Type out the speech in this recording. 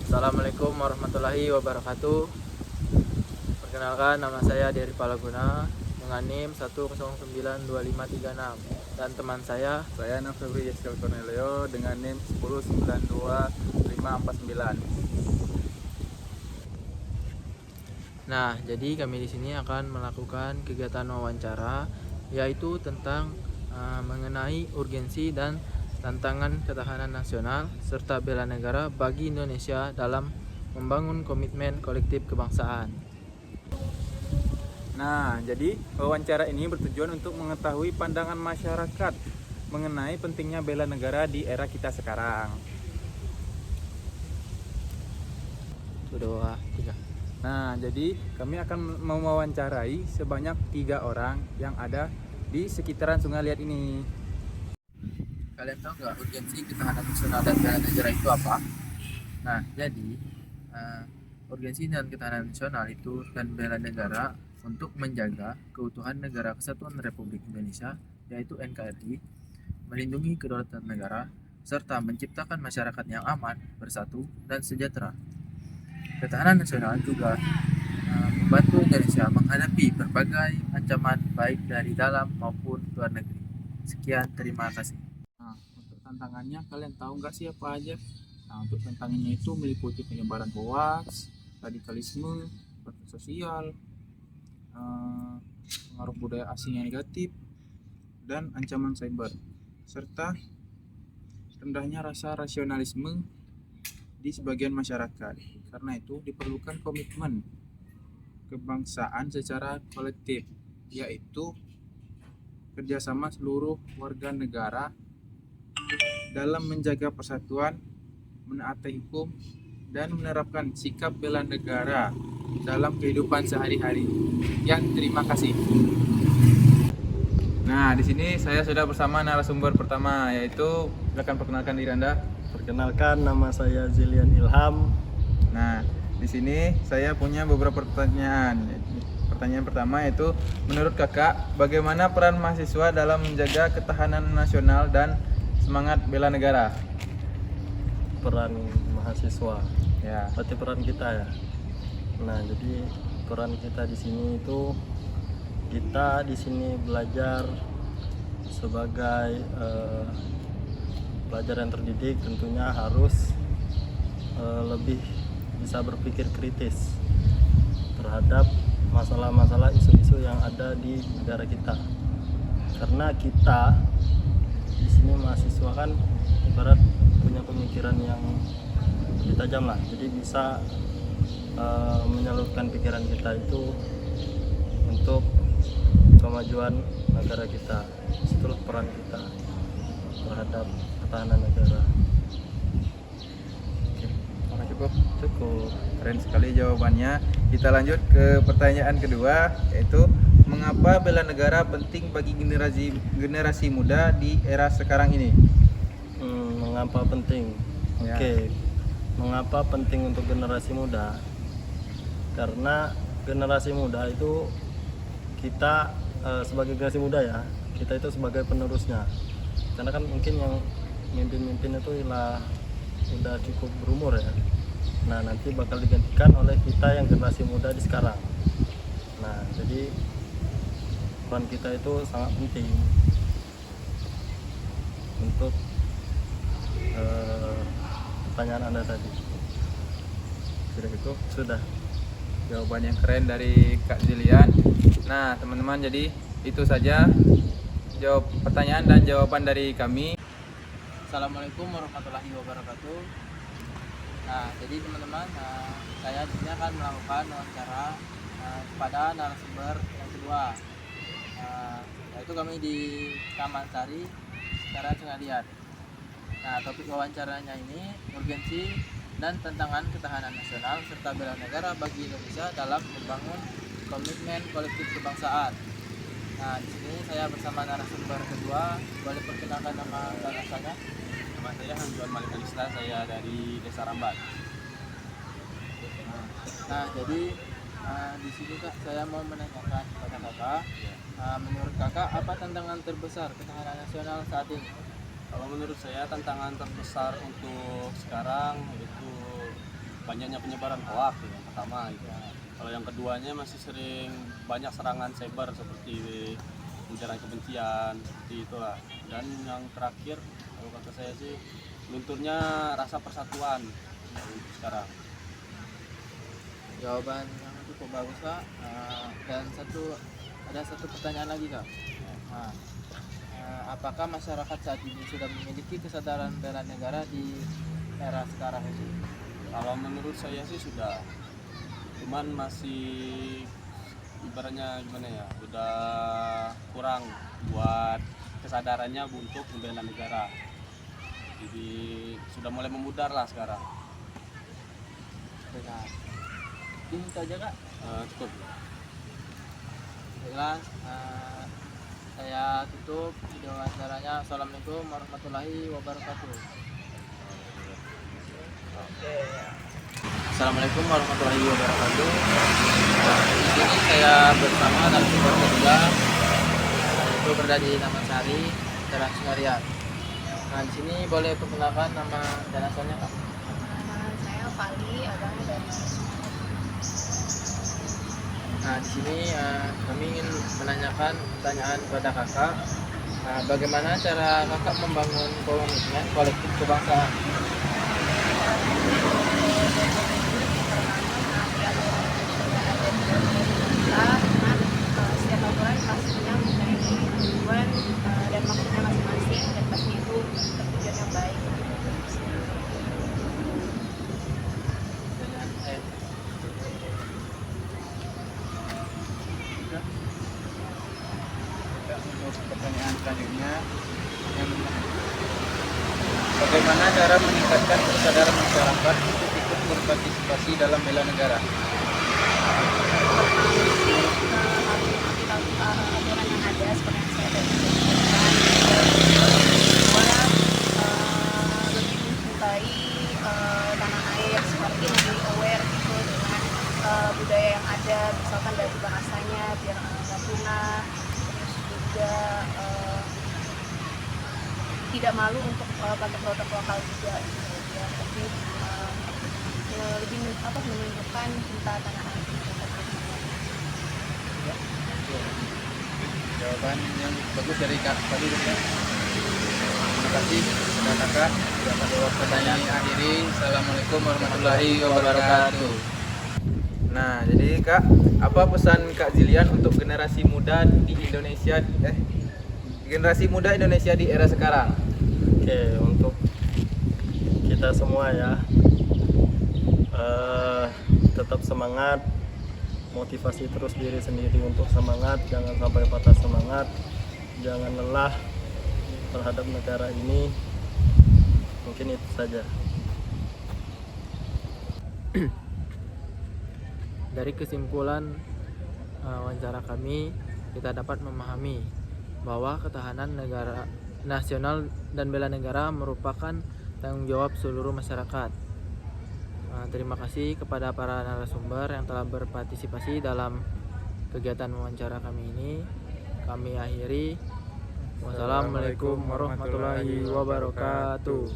Assalamualaikum warahmatullahi wabarakatuh. Perkenalkan, nama saya Dery Palaguna dengan NIM 1092536 dan teman saya Nafebri Yeskel Cornelio dengan NIM 1092549. Nah, jadi kami di sini akan melakukan kegiatan wawancara yaitu tentang mengenai urgensi dan tantangan ketahanan nasional serta bela negara bagi Indonesia dalam membangun komitmen kolektif kebangsaan. Nah, jadi wawancara ini bertujuan untuk mengetahui pandangan masyarakat mengenai pentingnya bela negara di era kita sekarang. Sudah tiga. Nah, jadi kami akan mewawancarai sebanyak 3 orang yang ada di sekitaran Sungai Liat ini. Kalian tahu nggak urgensi ketahanan nasional dan bela negara itu apa? Nah, jadi urgensi dan ketahanan nasional itu dan bela negara untuk menjaga keutuhan negara Kesatuan Republik Indonesia, yaitu NKRI, melindungi kedaulatan negara, serta menciptakan masyarakat yang aman, bersatu, dan sejahtera. Ketahanan nasional juga membantu Indonesia menghadapi berbagai ancaman baik dari dalam maupun luar negeri. Sekian, terima kasih. Nah, untuk tantangannya kalian tahu nggak sih apa aja? Nah, untuk tantangannya itu meliputi penyebaran hoaks, radikalisme, konflik sosial, pengaruh budaya asing yang negatif, dan ancaman cyber, serta rendahnya rasa rasionalisme di sebagian masyarakat. Karena itu diperlukan komitmen kebangsaan secara kolektif, yaitu kerjasama seluruh warga negara dalam menjaga persatuan, menaati hukum, dan menerapkan sikap bela negara dalam kehidupan sehari-hari. Terima kasih. Nah, di sini saya sudah bersama narasumber pertama, yaitu silakan perkenalkan diri Anda. Perkenalkan, nama saya Zilian Ilham. Nah, di sini saya punya beberapa pertanyaan. Pertanyaan pertama yaitu, menurut Kakak, bagaimana peran mahasiswa dalam menjaga ketahanan nasional dan semangat bela negara? Peran mahasiswa, Ya. berarti peran kita ya. Nah, jadi peran kita di sini itu kita di sini belajar sebagai pelajar yang terdidik, tentunya harus lebih bisa berpikir kritis terhadap masalah-masalah isu-isu yang ada di negara kita. Karena kita di sini mahasiswa kan ibarat punya pemikiran yang lebih tajam lah, jadi bisa menyalurkan pikiran kita itu untuk kemajuan negara kita. Itulah peran kita terhadap ketahanan negara. Oke, cukup. Cukup. Keren sekali jawabannya. Kita lanjut ke pertanyaan kedua, yaitu mengapa bela negara penting bagi generasi muda di era sekarang ini? Mengapa penting? Ya. Oke. Mengapa penting untuk generasi muda? Karena generasi muda itu kita sebagai generasi muda ya, kita itu sebagai penerusnya. Karena kan mungkin yang mimpin-mimpin itu udah cukup berumur ya. Nah, nanti bakal digantikan oleh kita yang generasi muda di sekarang. Nah, jadi peran kita itu sangat penting untuk pertanyaan Anda tadi. Sudah cukup. Sudah. Jawaban yang keren dari Kak Zilian. Nah, teman-teman, jadi itu saja jawab pertanyaan dan jawaban dari kami. Assalamualaikum warahmatullahi wabarakatuh. Nah, jadi teman-teman, saya di sini akan melakukan wawancara kepada narasumber yang kedua, yaitu kami di Taman Sari, sekitaran Sungai Liat. Nah, topik wawancaranya ini urgensi dan tantangan ketahanan nasional serta bela negara bagi Indonesia dalam membangun komitmen kolektif kebangsaan. Nah, di sini saya bersama narasumber kedua. Boleh perkenalkan nama dan asalnya? Nama saya Hanjuan Malik Alista, saya dari Desa Rambat. Nah, jadi di sini Kak, saya mau menanyakan kepada Kakak, menurut Kakak apa tantangan terbesar ketahanan nasional saat ini? Kalau menurut saya tantangan terbesar untuk sekarang itu banyaknya penyebaran hoak yang pertama gitu. Kalau yang keduanya masih sering banyak serangan cyber seperti ujaran kebencian seperti itulah. Dan yang terakhir kalau kata saya sih lunturnya rasa persatuan untuk sekarang. Jawaban yang cukup bagus Kak. Dan ada satu pertanyaan lagi Kak. Nah, apakah masyarakat saat ini sudah memiliki kesadaran bela negara di era sekarang ini? Kalau menurut saya sih sudah, cuman masih ibaratnya gimana ya, udah kurang buat kesadarannya untuk membela negara. Jadi sudah mulai memudar lah sekarang. Nah, ini saja Kak. Cukup. Baiklah, saya tutup video wawancaranya. Assalamualaikum warahmatullahi wabarakatuh. Assalamualaikum warahmatullahi wabarakatuh. Di sini saya bersama narasumber kedua, yaitu berada di Taman Sari, Jalan Singarian. Nah, di sini boleh perkenalkan nama dan asalnya Kak? Nama saya Fali, agamanya dari Nah, di sini kami ingin menanyakan pertanyaan kepada kakak. Bagaimana cara kakak membangun komitmen kolektif kebangsaan? setiap aturan pastinya mempunyai tujuan dan maksudnya masing-masing dan pasti itu tujuan yang baik. Untuk pertanyaan selanjutnya, bagaimana cara meningkatkan kesadaran masyarakat untuk ikut berpartisipasi dalam bela negara? Aturan yang ada seperti yang saya tadi sebutkan bahwa lebih mencintai tanah air, seperti lebih aware gitu dengan budaya yang ada, misalkan dari bahasanya biar nggak punah, terus juga tidak malu untuk pakai produk lokal juga gitu ya, lebih menunjukkan cinta tanah air gitu. Jawaban yang bagus dari Kak Fali. Terima kasih sudah kakak sudah menjawab pertanyaan akhiri. Assalamualaikum warahmatullahi wabarakatuh. Nah, jadi Kak, apa pesan Kak Zilian untuk generasi muda di Indonesia di era sekarang? Oke, untuk kita semua ya, tetap semangat, motivasi terus diri sendiri untuk semangat, jangan sampai patah semangat, jangan lelah terhadap negara ini. Mungkin itu saja. Dari kesimpulan wawancara kami, kita dapat memahami bahwa ketahanan negara nasional dan bela negara merupakan tanggung jawab seluruh masyarakat. Terima kasih kepada para narasumber yang telah berpartisipasi dalam kegiatan wawancara kami ini. Kami akhiri. Wassalamualaikum warahmatullahi wabarakatuh.